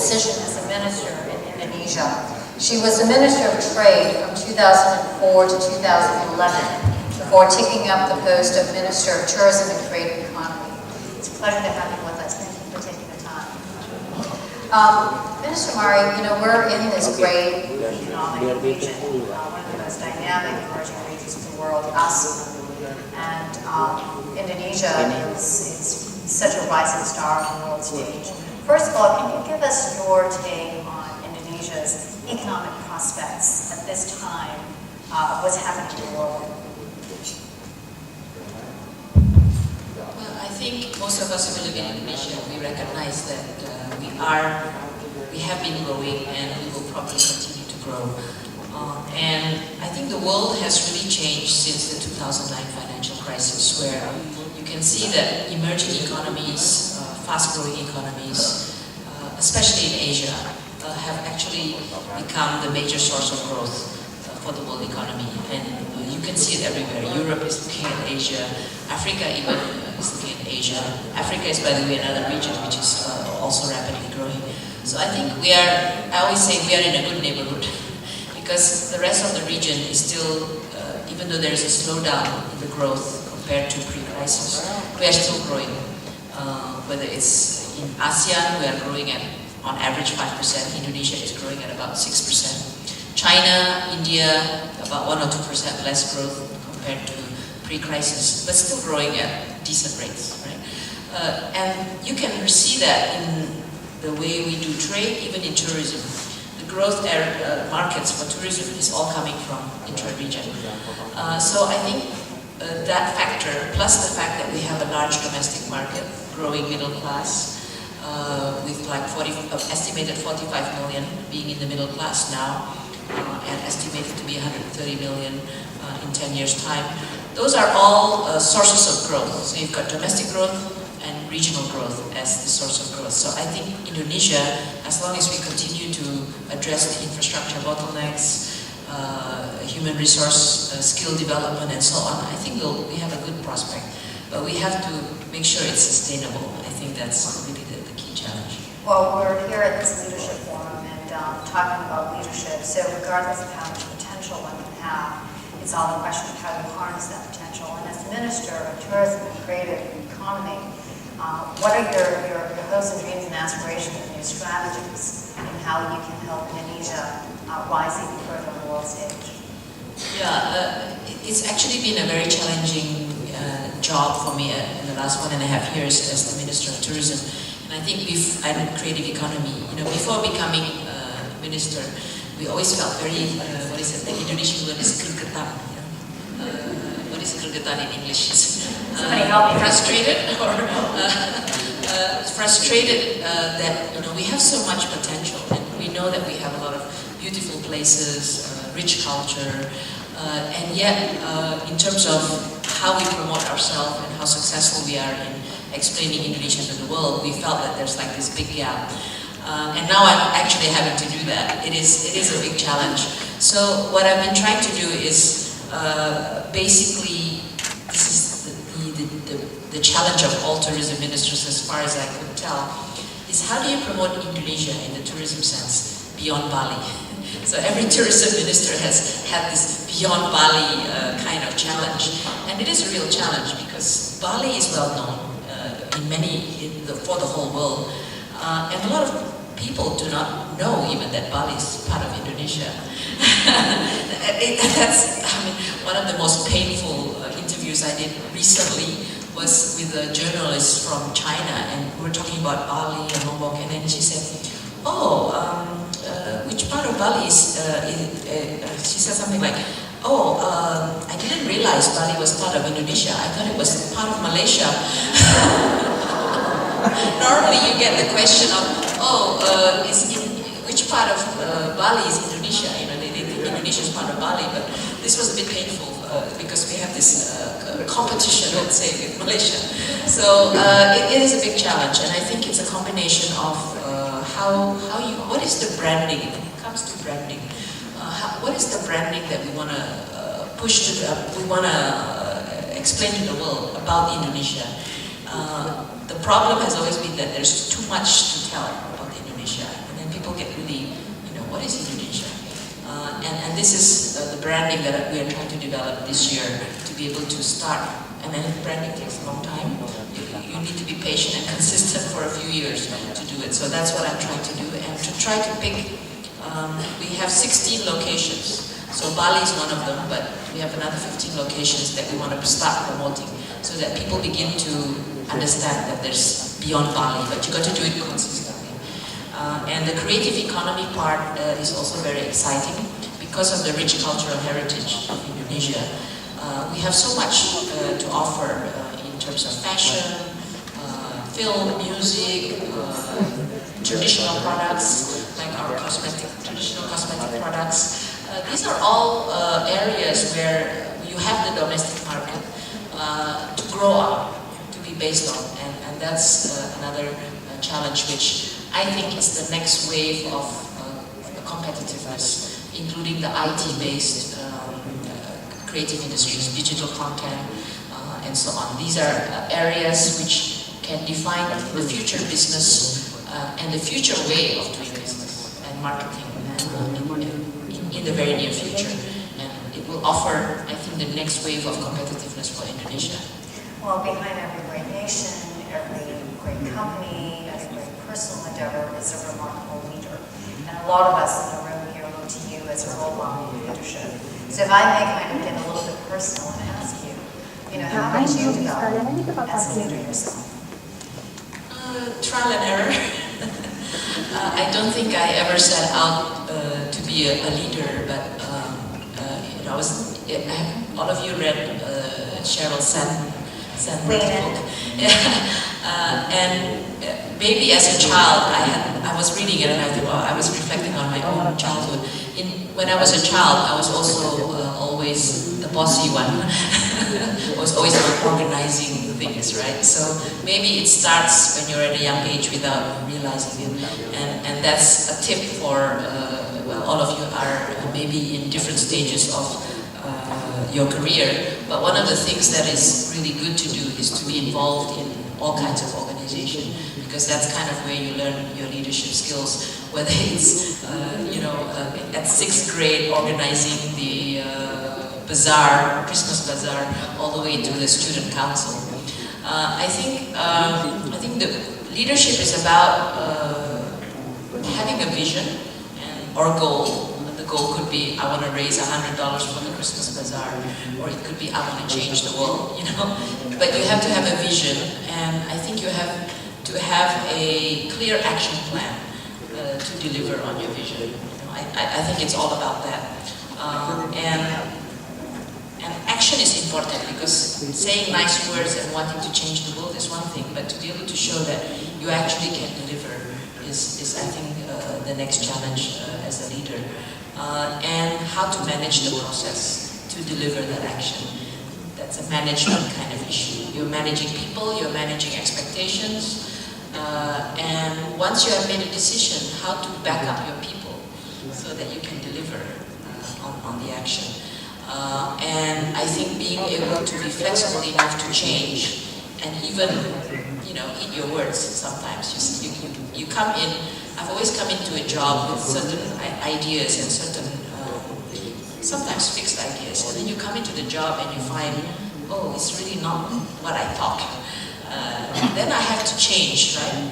decision as a minister in Indonesia. She was the Minister of Trade from 2004 to 2011, before taking up the post of Minister of Tourism and Creative Economy. It's a pleasure to have you with us. Thank you for taking the time. Minister Mari, you know, we're in this great economic region, one of the most dynamic emerging regions of the world, ASEAN. And Indonesia is such a rising star on the world stage. First of all, can you give us your take on Indonesia's economic prospects at this time, what's happening in the world? Well, I think most of us who live in Indonesia, we recognize that we have been growing and we will probably continue to grow. And I think the world has really changed since the 2009 financial crisis, where you can see that emerging economies, fast-growing economies, especially in Asia, have actually become the major source of growth for the world economy. And you can see it everywhere. Europe is looking at Asia, Africa even is looking at Asia. Africa is, by the way, another region which is also rapidly growing. So I think I always say we are in a good neighborhood, because the rest of the region is still, even though there is a slowdown in the growth compared to pre-crisis, we are still growing. Whether it's in ASEAN, we are growing at, on average, 5%. Indonesia is growing at about 6%. China, India, about 1 or 2% less growth compared to pre-crisis, but still growing at decent rates, right? And you can see that in the way we do trade, even in tourism. The growth markets for tourism is all coming from intra-region. So I think that factor, plus the fact that we have a large domestic market, growing middle class, with like estimated 45 million being in the middle class now, and estimated to be 130 million in 10 years' time. Those are all sources of growth. So you've got domestic growth and regional growth as the source of growth. So I think Indonesia, as long as we continue to address the infrastructure bottlenecks, human resource skill development and so on, I think we have a good prospect. But we have to make sure it's sustainable. I think that's really the key challenge. Well, we're here at this leadership forum and talking about leadership. So regardless of how much potential one can have, it's all the question of how to harness that potential. And as the Minister of Tourism and Creative Economy, what are your hopes and dreams and aspirations and your strategies in how you can help Indonesia rise even further on the world stage? Yeah, it's actually been a very challenging job for me in the last 1.5 years as the Minister of Tourism. And I think and creative economy. You know, before becoming minister, we always felt very, what is it? The Indonesian word is gregetan. What is gregetan in English? Somebody help me. Frustrated, or frustrated that we have so much potential, and we know that we have a lot of beautiful places, rich culture, and yet in terms of how we promote ourselves and how successful we are in explaining Indonesia to the world, we felt that there's like this big gap. And now I'm actually having to do that. It is a big challenge. So what I've been trying to do is basically, this is the challenge of all tourism ministers as far as I could tell, is how do you promote Indonesia in the tourism sense beyond Bali? So every tourism minister has had this beyond Bali kind of challenge. And it is a real challenge because Bali is well known for the whole world. And a lot of people do not know even that Bali is part of Indonesia. That's, one of the most painful interviews I did recently was with a journalist from China, and we were talking about Bali and Lombok, and then she said, which part of Bali is, she said something like, I didn't realize Bali was part of Indonesia. I thought it was part of Malaysia. Normally you get the question of, which part of Bali is Indonesia? They think Indonesia is part of Bali, but this was a bit painful because we have this competition, let's say, with Malaysia. So it is a big challenge, and I think it's a combination of what is the branding, when it comes to branding, what is the branding that we want to push to, we want to explain to the world about Indonesia. The problem has always been that there's too much to tell about Indonesia. And what is Indonesia? And this is the branding that we are trying to develop this year to be able to start. And then branding takes a long time. You need to be patient and consistent for a few years to do it. So that's what I'm trying to do. And to try to pick, we have 16 locations. So Bali is one of them, but we have another 15 locations that we want to start promoting so that people begin to understand that there's beyond Bali, but you got to do it consistently. And the creative economy part is also very exciting because of the rich cultural heritage of Indonesia. We have so much to offer in terms of fashion, film, music, traditional products like our traditional cosmetic products. These are all areas where you have the domestic market to grow up, to be based on, and that's another challenge which I think is the next wave of competitiveness, including the IT-based creative industries, digital content, and so on. These are areas which can define the future business and the future way of doing business and marketing in the very near future. And it will offer, I think, the next wave of competitiveness for Indonesia. Well, behind every great nation, every great company, every great personal endeavor is a remarkable leader. And a lot of us in the room here look to you as a role model in leadership. So if I may kind of get a little bit personal and ask you, how did you develop as a leader yourself? Trial and error. I don't think I ever set out to be a leader, but all of you read Sheryl Sandberg's book. And maybe as a child, I was reading it and I thought, I was reflecting on my own childhood. When I was a child, I was also always the bossy one. I was always organizing things, right? So maybe it starts when you're at a young age without realizing it. And that's a tip for, all of you are maybe in different stages of your career. But one of the things that is really good to do is to be involved in all kinds of organization, because that's kind of where you learn your leadership skills, whether it's, at 6th grade organizing the bazaar, Christmas bazaar, all the way to the student council. I think the leadership is about having a vision or goal. The goal could be, I want to raise $100 for the Christmas bazaar, or it could be, I want to change the world, But you have to have a vision, and I think you have to have a clear action plan to deliver on your vision. I think it's all about that. And action is important, because saying nice words and wanting to change the world is one thing, but to be able to show that you actually can deliver is I think, the next challenge as a leader. And how to manage the process to deliver that action. That's a management kind of issue. You're managing people, you're managing expectations, and once you have made a decision, how to back up your people so that you can deliver on the action. And I think being able to be flexible enough to change, and even, eat your words sometimes. You come in, I've always come into a job with certain ideas and certain, sometimes fixed ideas, and then you come into the job and you find, oh, it's really not what I thought. Then I have to change, right?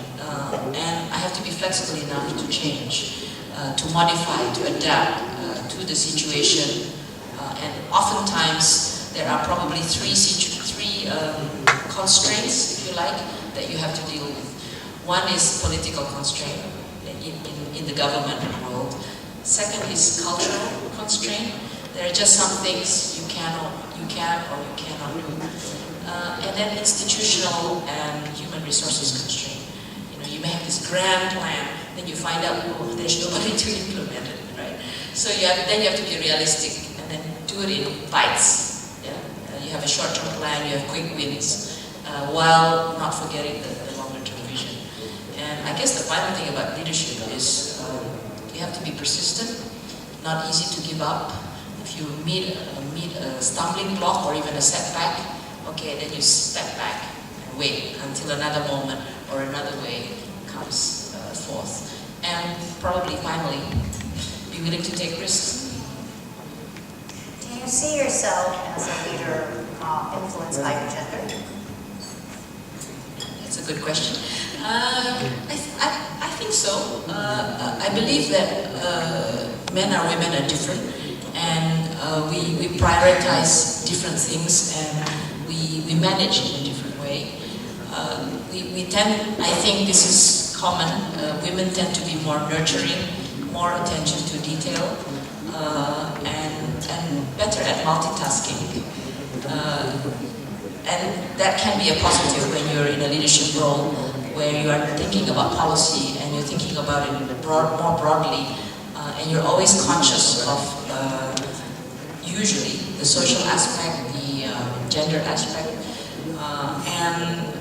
And I have to be flexible enough to change, to modify, to adapt to the situation. And oftentimes there are probably three constraints, if you like, that you have to deal with. One is political constraint in the government world. Second is cultural constraint. There are just some things you can or you cannot do. And then institutional and human resources constraint. You may have this grand plan, then you find out, oh, there's nobody to implement it, right? So then you have to be realistic and then do it in bites. Yeah? You have a short-term plan, you have quick wins, while not forgetting the longer-term vision. And I guess the final thing about leadership is you have to be persistent, not easy to give up. If you meet a stumbling block or even a setback, okay, then you step back and wait until another moment or another way comes forth. And probably finally, be willing to take risks. Do you see yourself as a leader influenced by your gender? That's a good question. I think so. I believe that men or women are different, and we prioritize different things, and we manage in a different way. We tend, I think this is common, women tend to be more nurturing, more attention to detail, and better at multitasking. And that can be a positive when you're in a leadership role, where you are thinking about policy and you're thinking about it more broadly, and you're always conscious of usually the social aspect, the gender aspect, and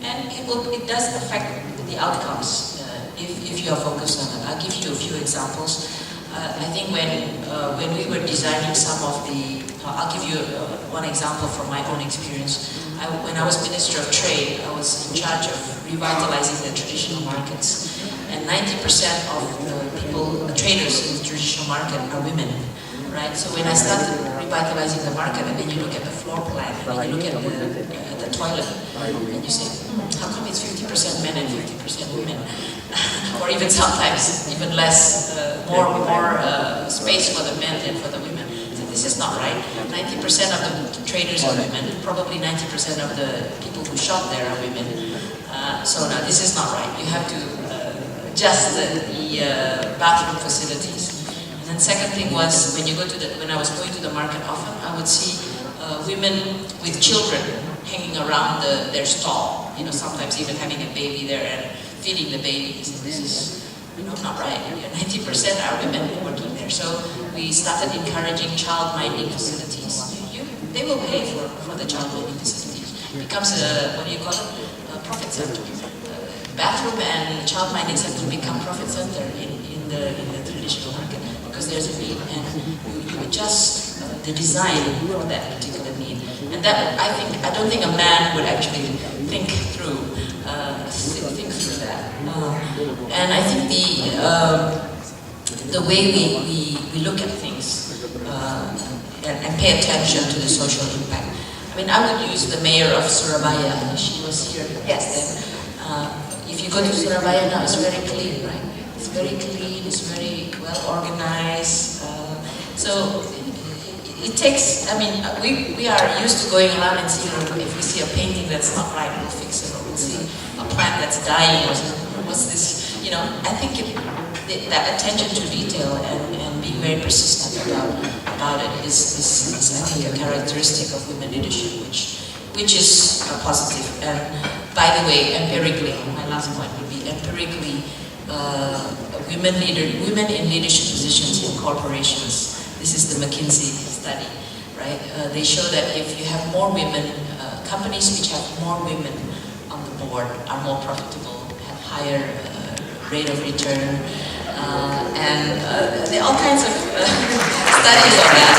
it does affect the outcomes if you are focused on it. I'll give you a few examples. I think when we were designing some of the, I'll give you one example from my own experience. When I was Minister of Trade, I was in charge of revitalizing the traditional markets, and 90% of the traders in the traditional market are women, right? So when I started revitalizing the market, and then you look at the floor plan, and then you look at the toilet, and you say, how come it's 50% men and 50% women? Or even sometimes, even less, more space for the men than for the women. So this is not right. 90% of the traders are women. Probably 90% of the people who shop there are women. So now this is not right. You have to adjust the bathroom facilities. And then second thing was, when I was going to the market often, I would see women with children hanging around their stall. You know, sometimes even having a baby there and feeding the babies. This is, not right. 90% are women working there. So we started encouraging child-minding facilities. They will pay for the child-minding facilities. It becomes a, what do you call it? A profit center. Bathroom and child-minding center become profit center in the traditional market because there's a need, and you adjust the design for that particular need. And that, I don't think a man would actually think through that. And I think the way we look at things and pay attention to the social impact. I mean, I would use the mayor of Surabaya. She was here. Yes. If you go to Surabaya now, it's very clean, right? It's very clean. It's very well organized. So it takes. I mean, we are used to going around and seeing if we see a painting that's not right, we'll fix it. Or we'll see a plant that's dying, or what's this? I think that attention to detail and being very persistent about it is I think a characteristic of women leadership, which is positive. And by the way, empirically, my last point would be empirically, women in leadership positions in corporations. This is the McKinsey study, right? They show that if you have more women, companies which have more women on the board are more profitable, have higher rate of return, and there are all kinds of studies on that.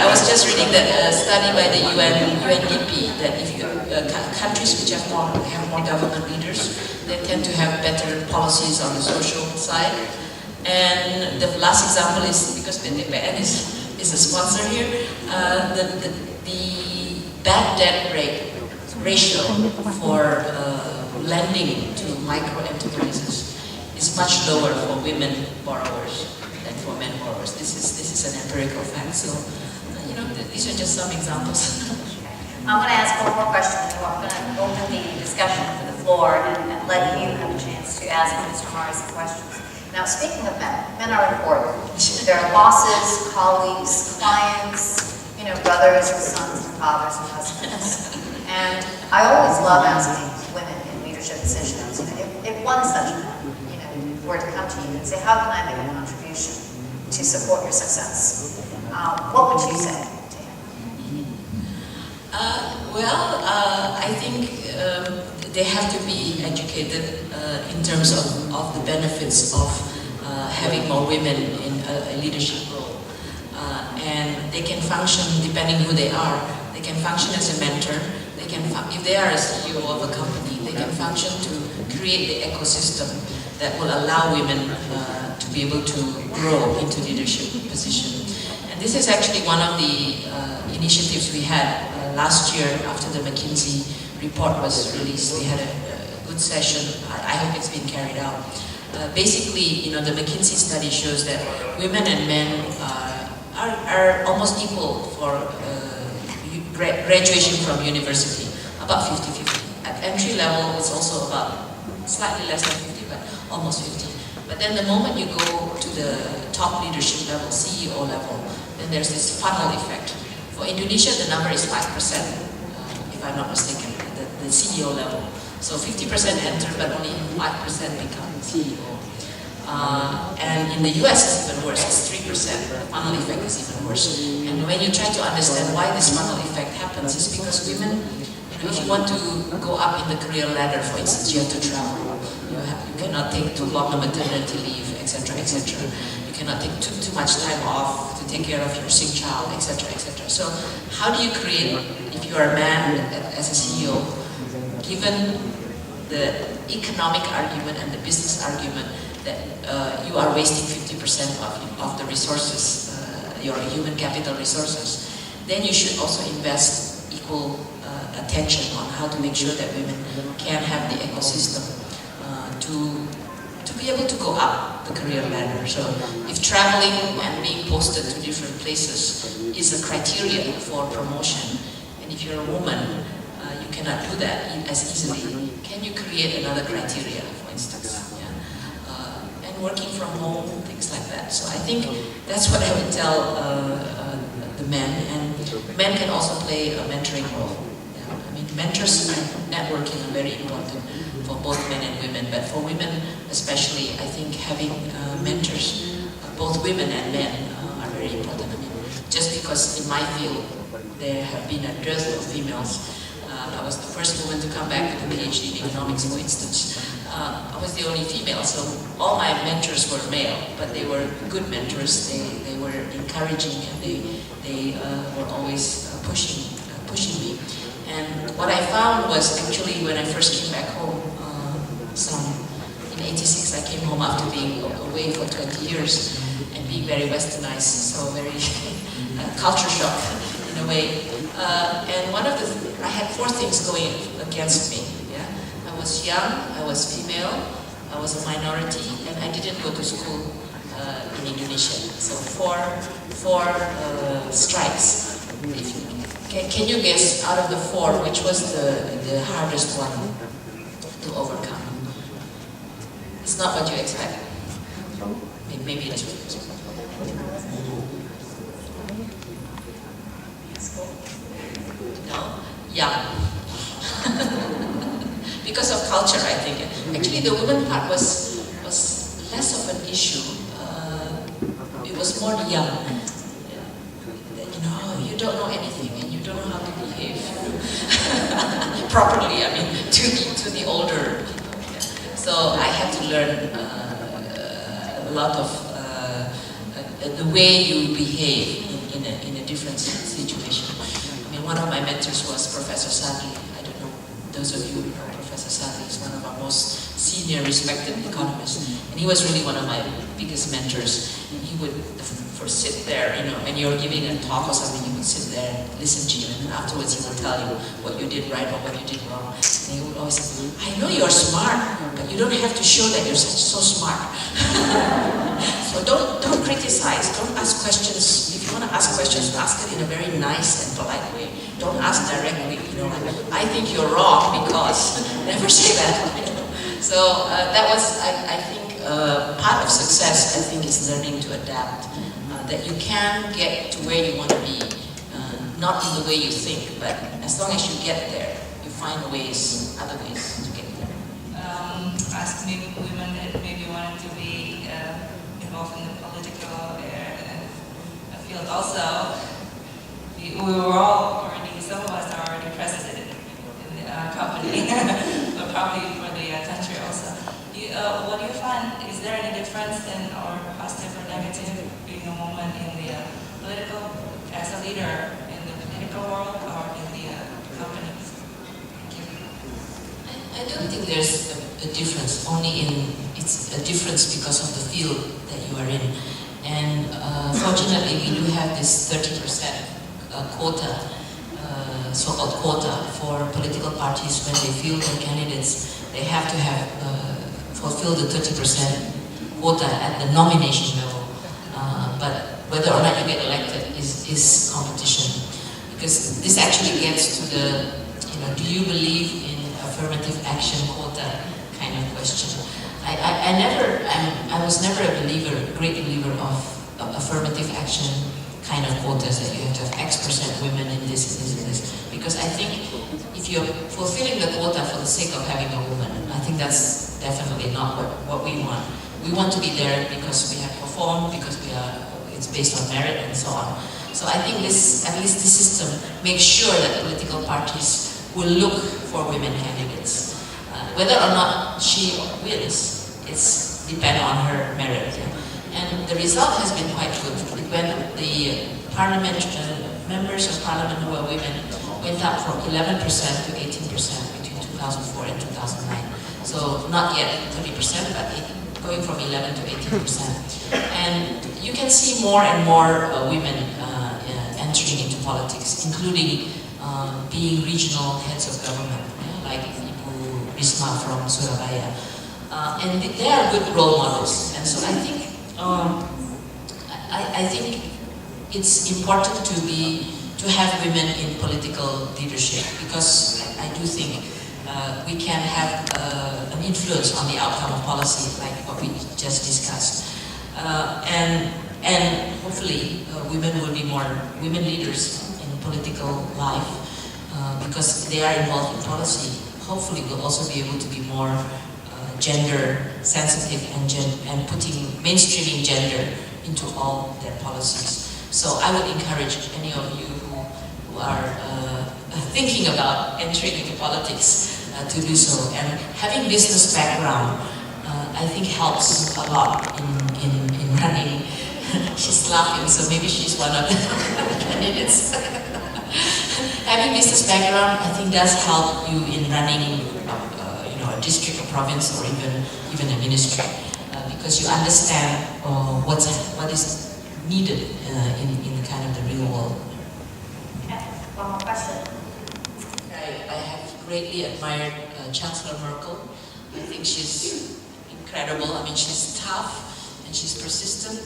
I was just reading that study by the UNDP that if you countries which have more government leaders, they tend to have better policies on the social side. And the last example is, because BTPN is a sponsor here, the bad debt ratio for lending to micro enterprises is much lower for women borrowers than for men borrowers. This is an empirical fact. So, these are just some examples. I'm going to ask one more question, and I'm going to open the discussion to the floor and let you have a chance to ask Mr. Mari some questions. Now, speaking of men are important. They're bosses, colleagues, clients, brothers and sons and fathers and husbands. And I always love asking women in leadership positions, if one such were to come to you and say, how can I make a contribution to support your success? What would you say to him? I think they have to be educated in terms of the benefits of having more women in a leadership role. And they can function, depending who they are, they can function as a mentor. They can, if they are a CEO of a company, they can function to create the ecosystem that will allow women to be able to grow into leadership position. And this is actually one of the initiatives we had last year after the McKinsey report was released. We had a good session. I hope it's been carried out. Basically, the McKinsey study shows that women and men are almost equal for graduation from university, about 50-50. At entry level, it's also about slightly less than 50, but almost 50. But then the moment you go to the top leadership level, CEO level, then there's this funnel effect. For Indonesia, the number is 5%, if I'm not mistaken, at the CEO level. So 50% enter, but only 5% become CEO. And in the US, it's even worse. It's 3%. The funnel effect is even worse. And when you try to understand why this funnel effect happens, it's because women, if you want to go up in the career ladder, for instance, you have to travel. You cannot take too long a maternity leave, etc., etc. You cannot take too much time off to take care of your sick child, etc., etc. So how do you create, if you are a man as a CEO, given the economic argument and the business argument that you are wasting 50% of the resources, your human capital resources, then you should also invest equal attention on how to make sure that women can have the ecosystem to be able to go up the career ladder. So if traveling and being posted to different places is a criteria for promotion, and if you're a woman, you cannot do that as easily, can you create another criteria, for instance? Yeah? And working from home, things like that. So I think that's what I would tell the men, and men can also play a mentoring role. Yeah? I mean, mentors and networking are very important for both men and women, but for women especially, I think having mentors, both women and men, are very important. I mean, just because in my field there have been a dearth of females, I was the first woman to come back with a PhD in economics, for instance. I was the only female, so all my mentors were male, but they were good mentors. They were encouraging, and they were always pushing me. And what I found was actually when I first came back home, in '86 I came home after being away for 20 years and being very westernized, so very culture shock in a way. And one of I had 4 things going against me. Yeah? I was young, I was female, I was a minority, and I didn't go to school in Indonesia. So four strikes. Can you guess out of the 4 which was the hardest one to overcome? It's not what you expect. Maybe it is what you expect. No? Young. Because of culture, I think. Actually, the women part was less of an issue. It was more young. You don't know anything and you don't know how to behave properly. I mean, to the older people. Yeah. So I had to learn a lot of the way you behave in a different situation. I mean, one of my mentors was Professor Sadli. I don't know, those of you who know Professor Sadli is one of our most senior, respected economists. And he was really one of my biggest mentors. And he would sit there, and you're giving a talk or something, he would sit there and listen to you, and then afterwards he would tell you what you did right or what you did wrong. And he would always say, I know you're smart, but you don't have to show that you're so smart. So don't criticize, don't ask questions. If you want to ask questions, ask it in a very nice and polite way. Don't ask directly, I think you're wrong because, never say that. So that was, I think, part of success, I think, is learning to adapt. That you can get to where you want to be, not in the way you think, but as long as you get there, you find other ways to get there. Ask maybe women that maybe wanted to be involved in the political field also. We were all already, some of us are already president in the company, but probably for the country also. What do you find? Is there any difference in, or positive or negative, being a woman in the political, as a leader in the political world or in the companies? Thank you. I don't think there's a difference only in it's a difference because of the field that you are in. And fortunately, we do have this 30% quota, so-called quota for political parties. When they field their candidates, they have to have fulfill the 30% quota at the nomination level. But whether or not you get elected is competition. Because this actually gets to the, do you believe in affirmative action quota kind of question. I was never a great believer of affirmative action kind of quotas that you have to have X% women in this and this. Because I think if you're fulfilling the quota for the sake of having a woman, I think that's definitely not what we want. We want to be there because we have performed, because it's based on merit and so on. So I think at least this system makes sure that political parties will look for women candidates. Whether or not she wins, it's dependent on her merit. And the result has been quite good. When the parliament, members of parliament who are women went up from 11% to 18% between 2004 and 2009. So not yet 30%, but going from 11 to 18%. And you can see more and more women entering into politics, including being regional heads of government, like Ibu Risma from Surabaya. And they are good role models. And so I think I think it's important to have women in political leadership, because I do think we can have an influence on the outcome of policy, like what we just discussed. And hopefully women will be more women leaders in political life, because they are involved in policy. Hopefully we'll also be able to be more gender sensitive and mainstreaming gender into all their policies. So I would encourage any of you who are thinking about entering into politics to do so. And having business background, I think helps a lot in running. She's laughing, so maybe she's one of the candidates. Having business background, I think, does help you in running a district, a province, or even a ministry, because you understand what is needed in kind of the real world. Okay, one more question. I have greatly admired Chancellor Merkel. I think she's incredible. I mean, she's tough and she's persistent,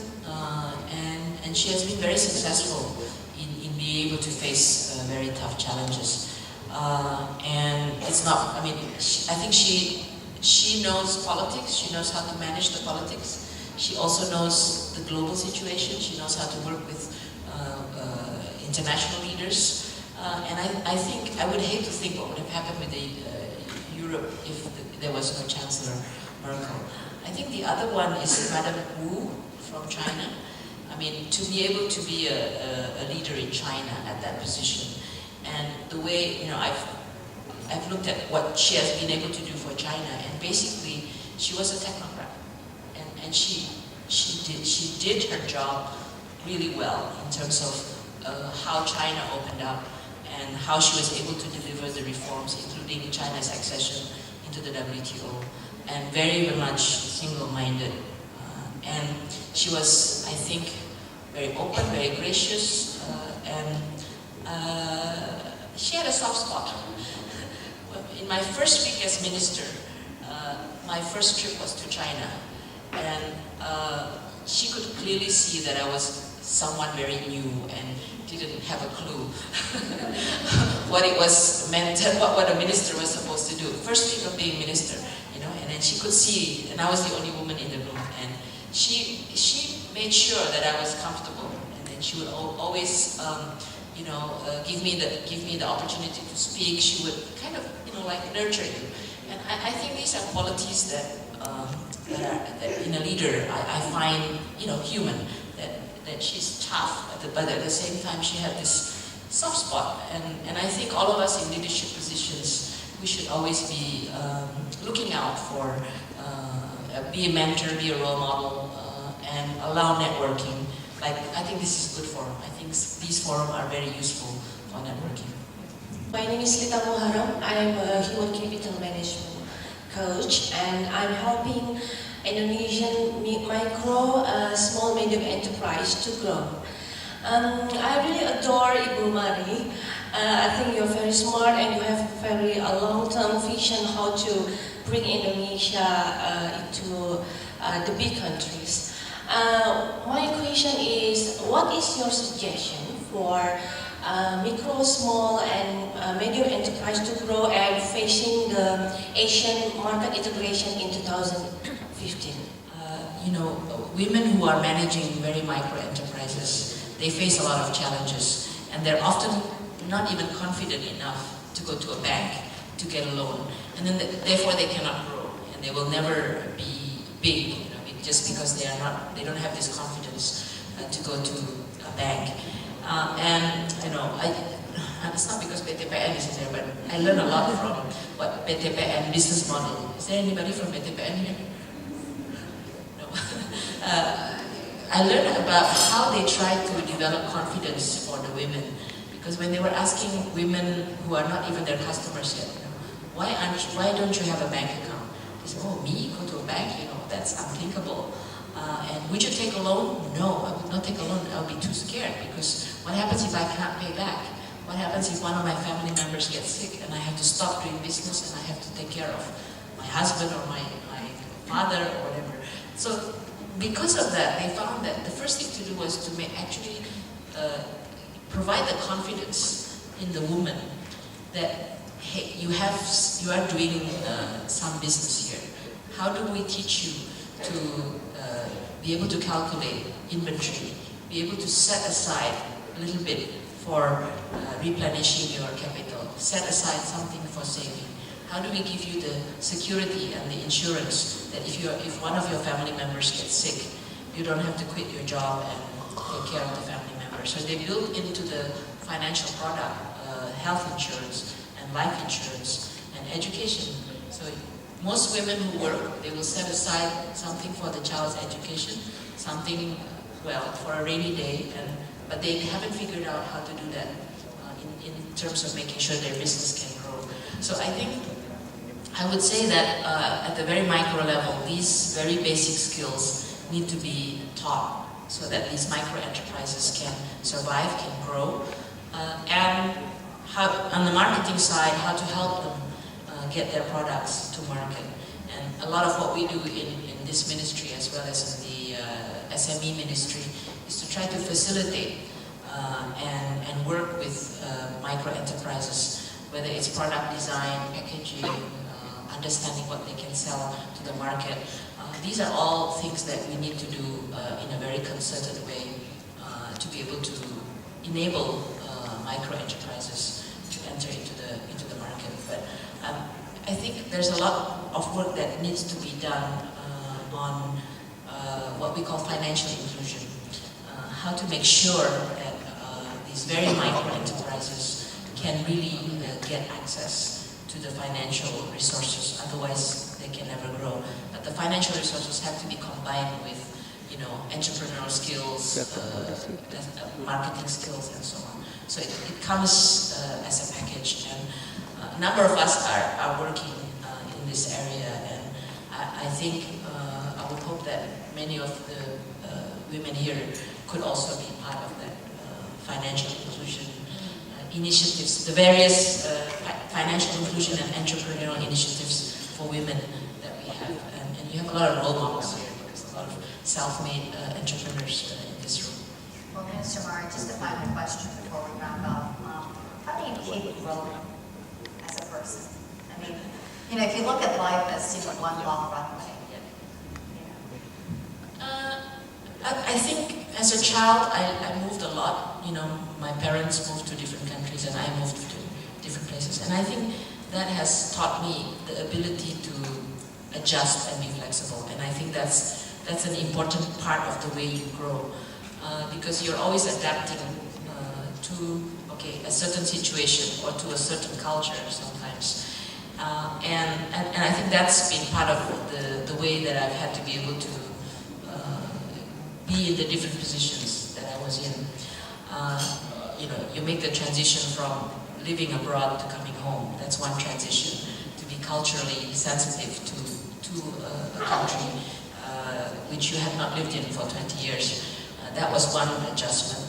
and she has been very successful in being able to face very tough challenges. And it's not, I mean, I think she knows politics, she knows how to manage the politics. She also knows the global situation, she knows how to work with international leaders. And I think, I would hate to think what would have happened with Europe if there was no Chancellor Merkel. I think the other one is Madame Wu from China. I mean, to be able to be a leader in China at that position. And the way, I've looked at what she has been able to do for China, and basically, she was a technocrat. And she did her job really well in terms of how China opened up and how she was able to deliver the reforms, including China's accession into the WTO, and very, very much single-minded. And she was, I think, very open, very gracious, and she had a soft spot. In my first week as minister, my first trip was to China, and she could clearly see that I was someone very new and didn't have a clue what it was meant, what a minister was supposed to do. First week of being minister, and then she could see, and I was the only woman in the room, and she made sure that I was comfortable, and then she would always, give me the opportunity to speak. She would kind of, nurture you, and I think these are qualities that in a leader I find, human. That she's tough, but at the same time she had this soft spot, and I think all of us in leadership positions, we should always be looking out for, be a mentor, be a role model, and allow networking. Like, I think this is good forum. I think these forums are very useful for networking. My name is Lita Muharram. I am a human capital management coach, and I'm helping Indonesian micro, small, medium enterprise to grow. I really adore Ibu Mari. I think you're very smart and you have very a long-term vision how to bring Indonesia into the big countries. My question is, what is your suggestion for micro, small, and medium enterprise to grow and facing the Asian market integration in 2015? You know, women who are managing very micro enterprises, they face a lot of challenges, and they're often not even confident enough to go to a bank to get a loan, and then therefore they cannot grow, and they will never be big, you know, just because they don't have this confidence to go to a bank. And you know, it's not because PTPN is there, but I learned a lot from what PTPN business model. Is there anybody from PTPN here? No. I learned about how they try to develop confidence for the women, because when they were asking women who are not even their customers yet, you know, why don't you have a bank account? They said, oh, me go to a bank, you know, that's unthinkable. And would you take a loan? No, I would not take a loan. I would be too scared, because what happens if I can't pay back? What happens if one of my family members gets sick and I have to stop doing business and I have to take care of my husband or my father or whatever? So because of that, they found that the first thing to do was to actually provide the confidence in the woman that, hey, you are doing some business here. How do we teach you to be able to calculate inventory, be able to set aside a little bit for replenishing your capital, set aside something for saving? How do we give you the security and the insurance that if one of your family members gets sick, you don't have to quit your job and take care of the family member? So they built into the financial product health insurance and life insurance and education. So most women who work, they will set aside something for the child's education, something, well, for a rainy day, but they haven't figured out how to do that in terms of making sure their business can grow. So I think I would say that at the very micro level, these very basic skills need to be taught so that these micro enterprises can survive, can grow, and how, on the marketing side, how to help them get their products to market. And a lot of what we do in this ministry, as well as in the SME ministry, is to try to facilitate and work with micro enterprises, whether it's product design, packaging, understanding what they can sell to the market. These are all things that we need to do in a very concerted way to be able to enable micro enterprises to enter into the market. But I think there's a lot of work that needs to be done on what we call financial inclusion. How to make sure that these very micro enterprises can really get access to the financial resources, otherwise they can never grow. But the financial resources have to be combined with, you know, entrepreneurial skills, marketing skills, and so on. So it comes as a package, and a number of us are working in this area, and I think I would hope that many of the women here could also be part of that financial inclusion initiatives, the various financial inclusion and entrepreneurial initiatives for women that we have. And you have a lot of role models here, because a lot of self-made entrepreneurs in this room. Well, Minister Mari, just a final question before we wrap up. How do you keep growing as a person? I mean, you know, if you look at life as, you know, one long runway. I think as a child, I moved a lot. You know, my parents moved to different countries and I moved to different places. And I think that has taught me the ability to adjust and be flexible. And I think that's an important part of the way you grow. Because you're always adapting to, okay, a certain situation or to a certain culture sometimes. And I think that's been part of the way that I've had to be able to be in the different positions that I was in. You know, you make the transition from living abroad to coming home. That's one transition. To be culturally sensitive to a country, which you had not lived in for 20 years. That was one adjustment.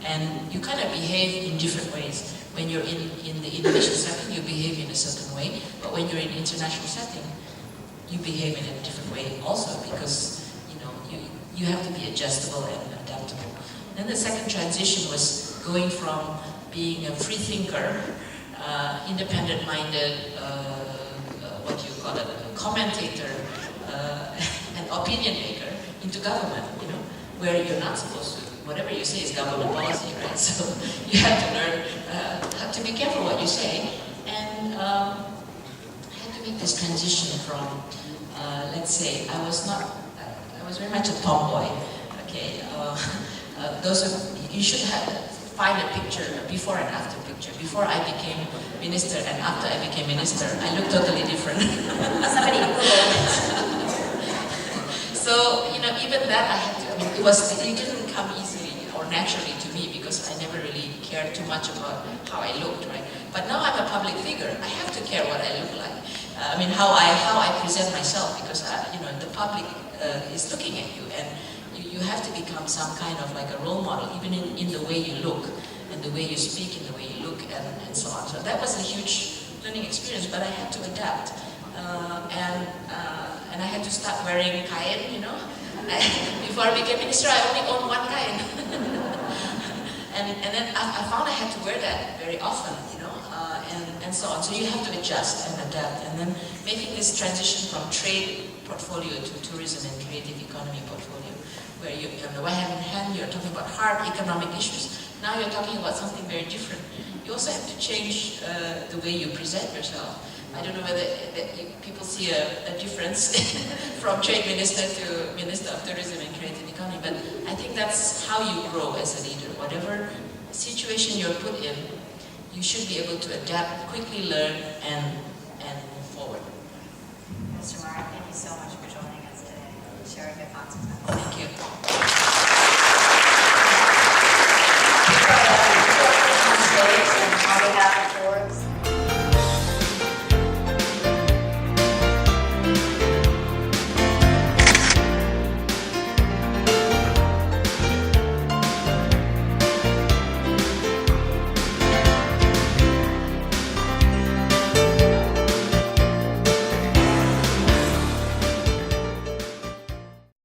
And you kind of behave in different ways. When you're in the Indonesian setting, you behave in a certain way, but when you're in international setting, you behave in a different way also, because you have to be adjustable and adaptable. Then the second transition was going from being a free thinker, independent-minded, what do you call it, a commentator, an opinion maker, into government, where you're not supposed to. Whatever you say is government policy, right? So you have to learn how to be careful what you say. And I had to make this transition from, let's say, I was very much a tomboy. Okay, you should find a picture, a before and after picture. Before I became minister and after I became minister, I look totally different. Somebody So, even that I had to, it didn't come easily or naturally to me, because I never really cared too much about how I looked, right? But now I'm a public figure. I have to care what I look like. How I present myself, because the public is looking at you, and you have to become some kind of like a role model, even in the way you look, and the way you speak, and the way you look, and so on. So that was a huge learning experience, but I had to adapt. And I had to start wearing kain, Before I became minister, I only owned one kain. and then I found I had to wear that very often, and so on. So you have to adjust and adapt. And then making this transition from trade portfolio to tourism and creative economy portfolio, where on the one hand, you're talking about hard economic issues. Now you're talking about something very different. You also have to change the way you present yourself. I don't know whether people see a difference from trade minister to minister of tourism and creative economy, but I think that's how you grow as a leader. Whatever situation you're put in, you should be able to adapt, quickly learn, and move forward. Mr. Mara, thank you so much for joining us today and sharing your thoughts with us.